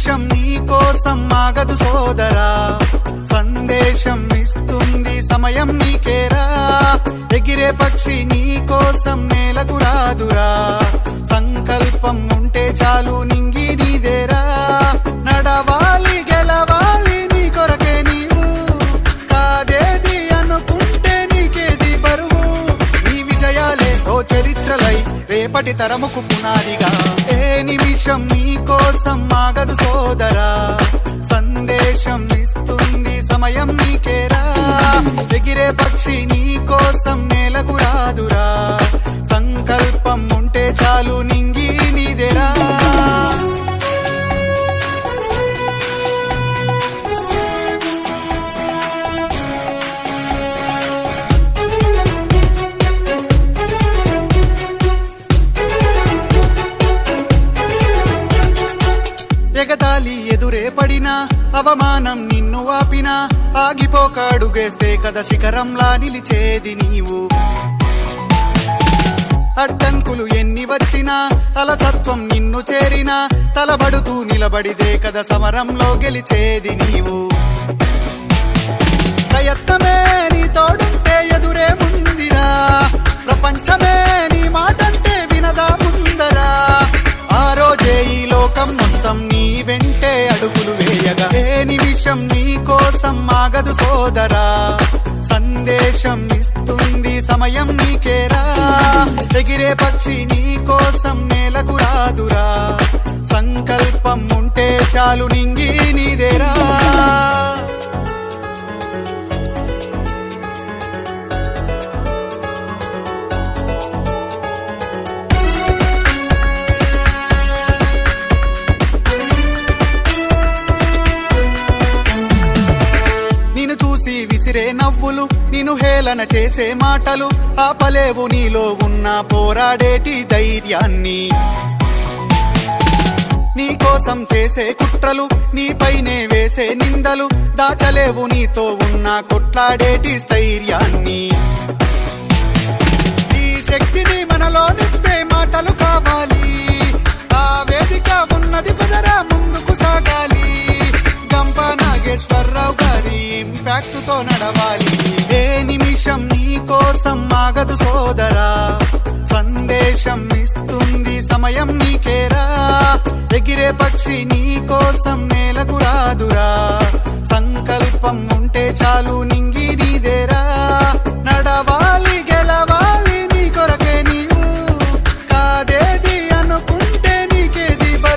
నిమిషం నీ కోసం ఆగదు సోదరా, సందేశం ఇస్తుంది సమయం నీకేరా. ఎగిరే పక్షి నీ కోసం నేలకు రాదురా, సంకల్పం ఉంటే చాలు నింగి నీదేరా. నడవాలి గెలవాలి నీ కొరకే నీవు, కాదేది అనుకుంటే నీకేది బరువు. నీ విజయాలే ఓ చరిత్రలై రేపటి తరముకు పునాదిగా. ఏ నిమిషం నీ కోసం ఆగదు సోదరా, సందేశం ఇస్తుంది సమయం నీకేరా. ఎగిరే పక్షి నీ కోసం నేలకు రాదురా, సంకల్పం ఉంటే చాలు నింగి నీదేరా. ఎగతాళి ఎదురే పడినా, అవమానం నిన్ను ఆపినా, ఆగిపోక అడుగేస్తే కదా శిఖరంలా నిలిచేది నీవు. అడ్డంకులు ఎన్ని వచ్చినా, అలసత్వం నిన్ను చేరినా, తలబడుతూ నిలబడిదే కదా సమరంలో గెలిచేది నీవు. ప్రయత్నమే నీ తోడుంటే ఎదురే ముందిరా, ప్రపంచమే నీ మాటంటే వినదా ముందరా. ఆ రోజే ఈ లోకం మొత్తం నీ వెంటే అడుగులు వేయగా. ఏ నిమిషం నీ కోసం ఆగదు సోదరా, సందేశం ఇస్తుంది సమయం నీకేరా. ఎగిరే పక్షి నీ కోసం నేలకు రాదురా, సంకల్పం ఉంటే చాలు నింగి నీదేరా. విసిరే నవ్వులు, నిన్ను హేళన చేసే మాటలు, ఆపలేవు నీలో ఉన్న పోరాడేటి ధైర్యాన్ని. నీ కోసం చేసే కుట్రలు, నీపైనే వేసే నిందలు, దాచలేవు నీతో ఉన్న కొట్లాడేటి స్థైర్యాన్ని. ఈ శక్తిని మనలో నింపే మాటలు కావాలి, ఆ వేదిక ఉన్నది కుదరా ముందుకు సాగాలి. గంప నాగేశ్వరరావు గారి ఇంపాక్ట్ తో నడవాలి. ఏ నిమిషం నీ కోసం ఆగదు సోదరా, సందేశం ఇస్తుంది సమయం నీకేరా. ఎగిరే పక్షి నీ కోసం నేలకు రాదురా, సంకల్పం ఉంటే చాలు నింగి నీదేరా. నడవాలి